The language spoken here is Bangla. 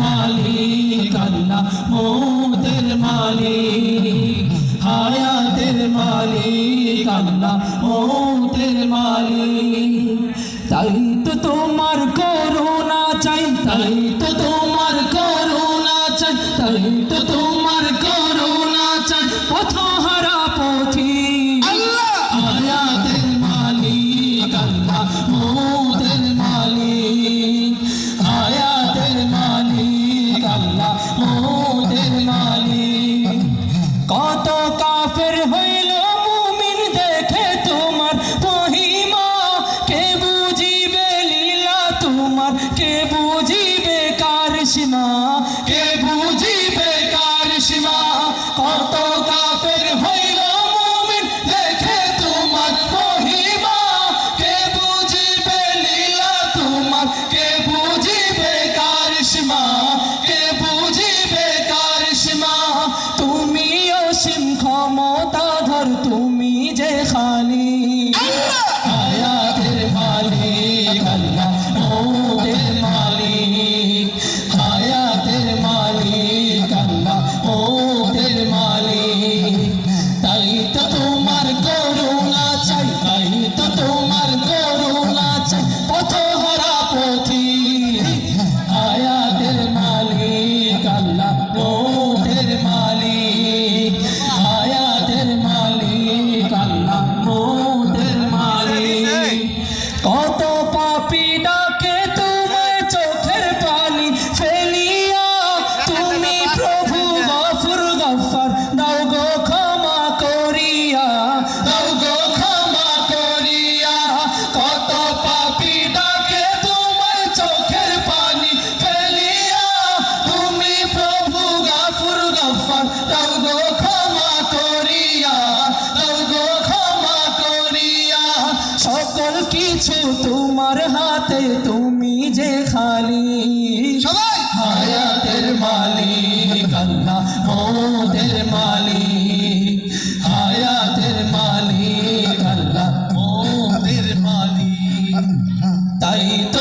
মালিক আল্লাহ মৌতের মালিক হায়াতের মালিক আল্লাহ মৌতের মালিক তাই তো তোমার করুণা চাই তাই তো তোমার করুণা চাই তাই তো তোমার করুণা চাই পথহারা পথি আল্লাহ হায়াতের মালিক আল্লাহ মৌতের মালিক হায়াতের মালিক আল্লাহ মৌতের মালিক কত কাফের হইল মুমিন দেখে তোমার মহিমা কে বুঝিবে লীলা তোমার কে বুঝিবে কারিশমা কে বুঝিবে কারিশমা কত কাফের হইল মুমিন দেখে তোমার মহিমা কে বুঝিবে লীলা তোমার কে বুঝিবে কারিশমা কে বুঝিবে কারিশমা তুমি অসীম ক্ষমতাধর তুমি যে খালিক হায়াতের মালিক আল্লাহ মৌতের মালিক হায়াতের মালিক আল্লাহ মৌতের মালিক তাই তো তোমার করুণা চাই তাই তো তোমার করুণা চাই পথহারা পথি হায়াতের মালিক আল্লাহ মৌতের মালিক হায়াতের মালিক আল্লাহ মৌতের মালিক কত পাপী ডাকে তোমায় চোখের পানি ফেলিয়া তুমি প্রভু গফুর গফার দাও গো ক্ষমা করিয়া দাও গো ক্ষমা করিয়া কত পাপী ডাকে তোমায় চোখের পানি ফেলিয়া তুমি প্রভু গফুর গফার দাও গো ক্ষমা করিয়া দাও গো ক্ষমা করিয়া সকল কিছু তোমার হাতে তুমি যে খালিক হায়াতের মালিক আল্লাহ মৌতের মালিক হায়াতের মালিক আল্লাহ মৌতের মালিক তাই তো